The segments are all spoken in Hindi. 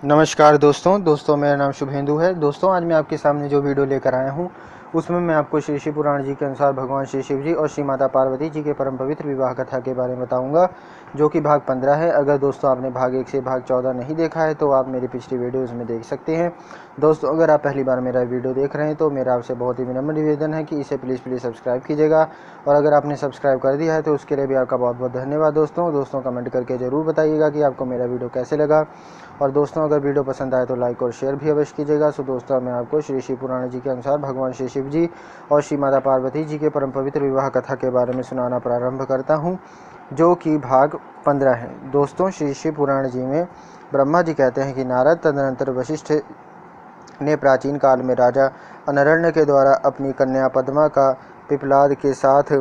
नमस्कार दोस्तों मेरा नाम शुभेंदु है। दोस्तों आज मैं आपके सामने जो वीडियो लेकर आया हूँ उसमें मैं आपको श्री शिव पुराण जी के अनुसार भगवान श्री शिव जी और श्री माता पार्वती जी के परम पवित्र विवाह कथा के बारे में बताऊंगा, जो कि भाग 15 है। अगर दोस्तों आपने भाग 1 से भाग 14 नहीं देखा है तो आप मेरी पिछली वीडियोज़ में देख सकते हैं। दोस्तों अगर आप पहली बार मेरा वीडियो देख रहे हैं तो मेरा आपसे बहुत ही विनम्र निवेदन है कि इसे प्लीज़ सब्सक्राइब कीजिएगा, और अगर आपने सब्सक्राइब कर दिया है तो उसके लिए भी आपका बहुत बहुत धन्यवाद। दोस्तों कमेंट करके ज़रूर बताइएगा कि आपको मेरा वीडियो कैसे लगा, और दोस्तों अगर वीडियो पसंद आए तो लाइक और शेयर भी अवश्य कीजिएगा। सो दोस्तों मैं आपको श्री शिव पुराण जी के अनुसार भगवान श्री शिव जी और श्री माता पार्वती जी के परम पवित्र विवाह कथा के बारे में सुनाना प्रारंभ करता हूँ, जो कि भाग 15 है। दोस्तों श्री शिव पुराण जी में ब्रह्मा जी कहते हैं कि नारद तदनंतर वशिष्ठ ने प्राचीन काल में राजा अनरण्य के द्वारा अपनी कन्या पद्मा का पिपलाद के साथ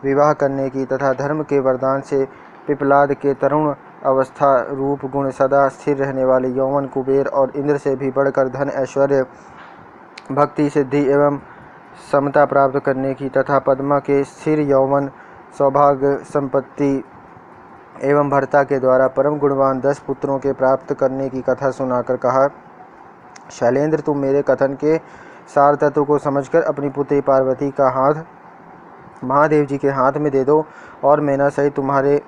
विवाह करने की तथा धर्म के वरदान से पिपलाद के तरुण अवस्था रूप गुण सदा स्थिर रहने वाले यौवन कुबेर और इंद्र से भी बढ़कर धन ऐश्वर्य भक्ति सिद्धि एवं समता प्राप्त करने की तथा पद्मा के स्थिर यौवन सौभाग्य संपत्ति एवं भर्ता के द्वारा परम गुणवान 10 पुत्रों के प्राप्त करने की कथा सुनाकर कहा, शैलेंद्र तुम मेरे कथन के सार तत्व को समझकर अपनी पुत्री पार्वती का हाथ महादेव जी के हाथ में दे दो, और मैना सहित तुम्हारे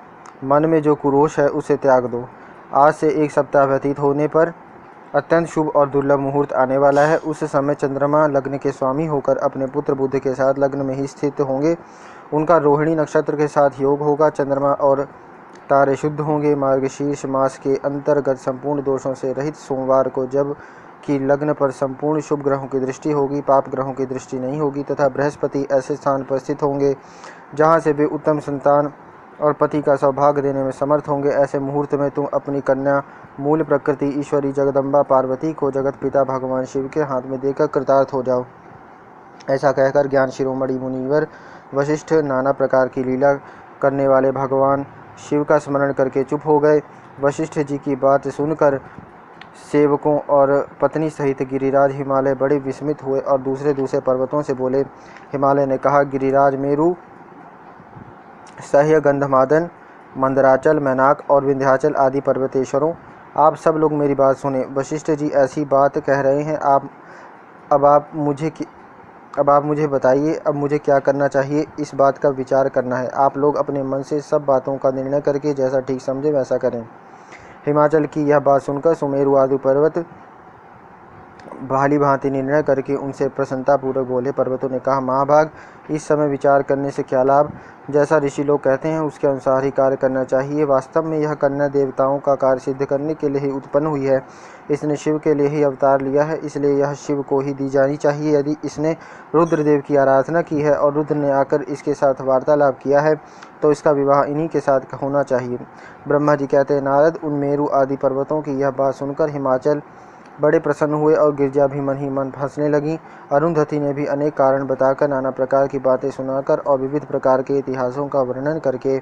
मन में जो कुरोष है उसे त्याग दो। आज से 1 सप्ताह व्यतीत होने पर अत्यंत शुभ और दुर्लभ मुहूर्त आने वाला है। उस समय चंद्रमा लग्न के स्वामी होकर अपने पुत्र बुध के साथ लग्न में ही स्थित होंगे। उनका रोहिणी नक्षत्र के साथ योग होगा। चंद्रमा और तारे शुद्ध होंगे। मार्गशीर्ष मास के अंतर्गत संपूर्ण दोषों से रहित सोमवार को जब कि लग्न पर संपूर्ण शुभ ग्रहों की दृष्टि होगी, पाप ग्रहों की दृष्टि नहीं होगी, तथा बृहस्पति ऐसे स्थान पर स्थित होंगे जहाँ से वे उत्तम संतान और पति का सौभाग्य देने में समर्थ होंगे। ऐसे मुहूर्त में तुम अपनी कन्या मूल प्रकृति ईश्वरी जगदम्बा पार्वती को जगत पिता भगवान शिव के हाथ में देकर कृतार्थ हो जाओ। ऐसा कहकर ज्ञान शिरोमणि मुनिवर वशिष्ठ नाना प्रकार की लीला करने वाले भगवान शिव का स्मरण करके चुप हो गए। वशिष्ठ जी की बात सुनकर सेवकों और पत्नी सहित गिरिराज हिमालय बड़े विस्मित हुए और दूसरे पर्वतों से बोले। हिमालय ने कहा, गिरिराज मेरु, सह्य, गंधमादन, मंदराचल, मैनाक और विंध्याचल आदि पर्वतेश्वरों, आप सब लोग मेरी बात सुने। वशिष्ठ जी ऐसी बात कह रहे हैं, अब आप मुझे बताइए, अब मुझे क्या करना चाहिए। इस बात का विचार करना है। आप लोग अपने मन से सब बातों का निर्णय करके जैसा ठीक समझे वैसा करें। हिमाचल की यह बात सुनकर सुमेरु आदि पर्वत भाली भांति निर्णय करके उनसे प्रसन्नतापूर्वक बोले। पर्वतों ने कहा, महाभाग, इस समय विचार करने से क्या लाभ। जैसा ऋषि लोग कहते हैं उसके अनुसार ही कार्य करना चाहिए। वास्तव में यह कन्या देवताओं का कार्य सिद्ध करने के लिए ही उत्पन्न हुई है। इसने शिव के लिए ही अवतार लिया है, इसलिए यह शिव को ही दी जानी चाहिए। यदि इसने रुद्रदेव की आराधना की है और रुद्र ने आकर इसके साथ वार्तालाप किया है तो इसका विवाह इन्हीं के साथ होना चाहिए। ब्रह्मा जी कहते हैं, नारद, उन मेरु आदि पर्वतों की यह बात सुनकर हिमाचल बड़े प्रसन्न हुए और गिरजा भी मन ही मन हंसने लगी। अरुंधति ने भी अनेक कारण बताकर, नाना प्रकार की बातें सुनाकर और विविध प्रकार के इतिहासों का वर्णन करके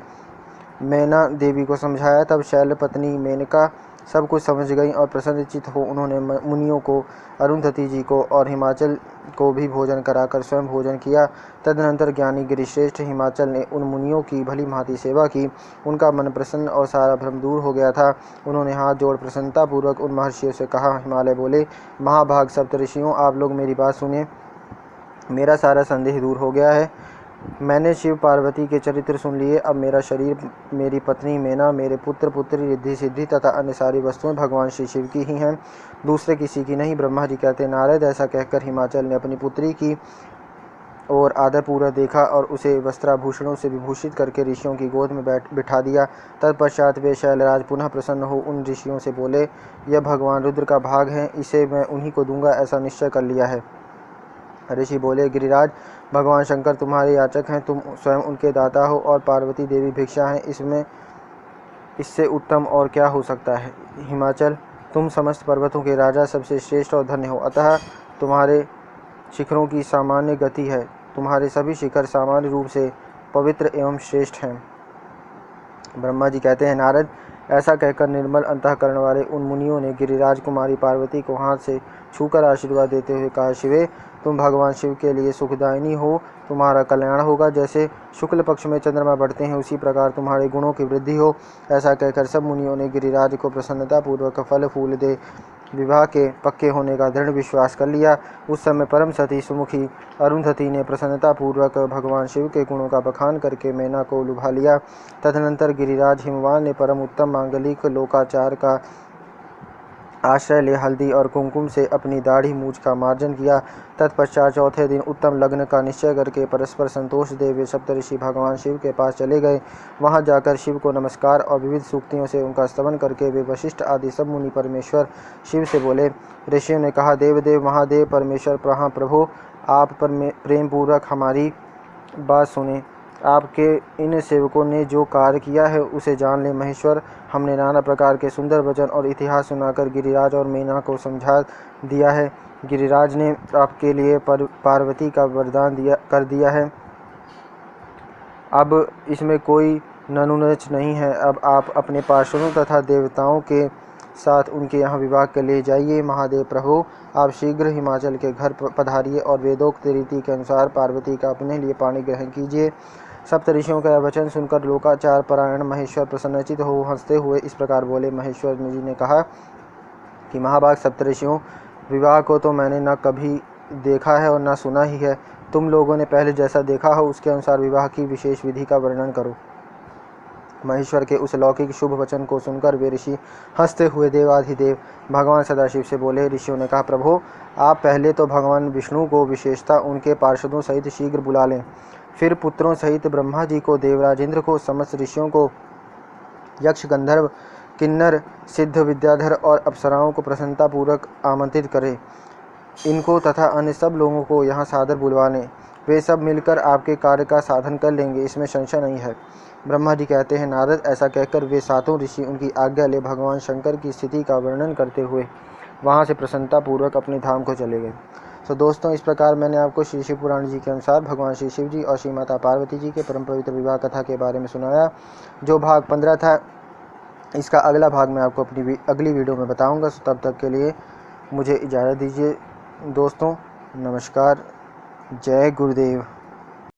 मैना देवी को समझाया। तब शैल पत्नी मेनका सब कुछ समझ गई और प्रसन्नचित हो उन्होंने मुनियों को, अरुंधति जी को और हिमाचल को भी भोजन कराकर स्वयं भोजन किया। तदनंतर ज्ञानी गिरिश्रेष्ठ हिमाचल ने उन मुनियों की भली भांति सेवा की। उनका मन प्रसन्न और सारा भ्रम दूर हो गया था। उन्होंने हाथ जोड़ प्रसन्नतापूर्वक उन महर्षियों से कहा। हिमालय बोले, महाभाग सप्तऋषियों, आप लोग मेरी बात सुनिए। मेरा सारा संदेह दूर हो गया है। मैंने शिव पार्वती के चरित्र सुन लिए। अब मेरा शरीर, मेरी पत्नी मैना, मेरे पुत्र पुत्री, रिद्धि सिद्धि तथा अन्य सारी वस्तुएं भगवान श्री शिव की ही हैं, दूसरे किसी की नहीं। ब्रह्मा जी कहते, नारद, ऐसा कहकर हिमाचल ने अपनी पुत्री की और आदरपूर्वक देखा और उसे वस्त्राभूषणों से विभूषित करके ऋषियों की गोद में बिठा दिया। तत्पश्चात वे शैलराज पुनः प्रसन्न हो उन ऋषियों से बोले, यह भगवान रुद्र का भाग है, इसे मैं उन्हीं को दूंगा, ऐसा निश्चय कर लिया है। ऋषि बोले, गिरिराज, भगवान शंकर तुम्हारे याचक हैं, तुम स्वयं उनके दाता हो और पार्वती देवी भिक्षा हैं, इससे उत्तम और क्या हो सकता है। हिमाचल, तुम समस्त पर्वतों के राजा, सबसे श्रेष्ठ और धन्य हो, अतः तुम्हारे शिखरों की सामान्य गति है। तुम्हारे सभी शिखर सामान्य रूप से पवित्र एवं श्रेष्ठ हैं। ब्रह्मा जी कहते हैं, नारद, ऐसा कहकर निर्मल अंतःकरण वाले उन मुनियों ने गिरिराज कुमारी पार्वती को हाथ से छूकर आशीर्वाद देते हुए कहा, शिवे, तुम भगवान शिव के लिए सुखदायिनी हो, तुम्हारा कल्याण होगा। जैसे शुक्ल पक्ष में चंद्रमा बढ़ते हैं उसी प्रकार तुम्हारे गुणों की वृद्धि हो। ऐसा कहकर सब मुनियों ने गिरिराज को प्रसन्नतापूर्वक फल फूल दे विवाह के पक्के होने का दृढ़ विश्वास कर लिया। उस समय परम सती सुमुखी अरुंधति ने प्रसन्नतापूर्वक भगवान शिव के गुणों का बखान करके मैना को लुभा लिया। तदनंतर गिरिराज हिमवान ने परम उत्तम मांगलिक लोकाचार का आश्रय ले हल्दी और कुमकुम से अपनी दाढ़ी मूछ का मार्जन किया। तत्पश्चात चौथे दिन उत्तम लग्न का निश्चय करके परस्पर संतोष दे वे सप्तऋषि भगवान शिव के पास चले गए। वहां जाकर शिव को नमस्कार और विविध सूक्तियों से उनका स्तवन करके वे वशिष्ठ आदि सब मुनि परमेश्वर शिव से बोले। ऋषियों ने कहा, देवदेव महादेव परमेश्वर प्रभो, आप प्रेम पूर्वक हमारी बात सुने। आपके इन सेवकों ने जो कार्य किया है उसे जान ले महेश्वर। हमने नाना प्रकार के सुंदर वचन और इतिहास सुनाकर गिरिराज और मैना को समझा दिया है। गिरिराज ने आपके लिए पार्वती का वरदान कर दिया है। अब इसमें कोई ननुनच नहीं है। अब आप अपने पार्षदों तथा देवताओं के साथ उनके यहाँ विवाह के लिए जाइए। महादेव प्रभु, आप शीघ्र हिमाचल के घर पधारिए और वेदोक्त रीति के अनुसार पार्वती का अपने लिए पाणी ग्रहण कीजिए। सप्तऋषियों का वचन सुनकर लोकाचार परायण महेश्वर प्रसन्नचित हो हंसते हुए इस प्रकार बोले। महेश्वर जी ने कहा कि महाभाग सप्तऋषियों, विवाह को तो मैंने न कभी देखा है और न सुना ही है। तुम लोगों ने पहले जैसा देखा हो उसके अनुसार विवाह की विशेष विधि का वर्णन करो। महेश्वर के उस लौकिक शुभ वचन को सुनकर वे ऋषि हंसते हुए देवाधिदेव भगवान सदाशिव से बोले। ऋषियों ने कहा, प्रभु, आप पहले तो भगवान विष्णु को विशेषता उनके पार्षदों सहित शीघ्र बुला लें। फिर पुत्रों सहित ब्रह्मा जी को, देवराज इंद्र को, समस्त ऋषियों को, यक्ष गंधर्व किन्नर सिद्ध विद्याधर और अप्सराओं को प्रसन्नतापूर्वक आमंत्रित करें। इनको तथा अन्य सब लोगों को यहाँ सादर बुलवा लें। वे सब मिलकर आपके कार्य का साधन कर लेंगे, इसमें संशय नहीं है। ब्रह्मा जी कहते हैं, नारद, ऐसा कहकर वे सातों ऋषि उनकी आज्ञा ले भगवान शंकर की स्थिति का वर्णन करते हुए वहाँ से प्रसन्नतापूर्वक अपने धाम को चले गए। तो दोस्तों, इस प्रकार मैंने आपको श्री शिव पुराण जी के अनुसार भगवान श्री शिव जी और श्री माता पार्वती जी के परम पवित्र विवाह कथा के बारे में सुनाया। जो भाग 15 था, इसका अगला भाग मैं आपको अपनी अगली वीडियो में बताऊंगा। तब तक के लिए मुझे इजाज़त दीजिए दोस्तों। नमस्कार। जय गुरुदेव।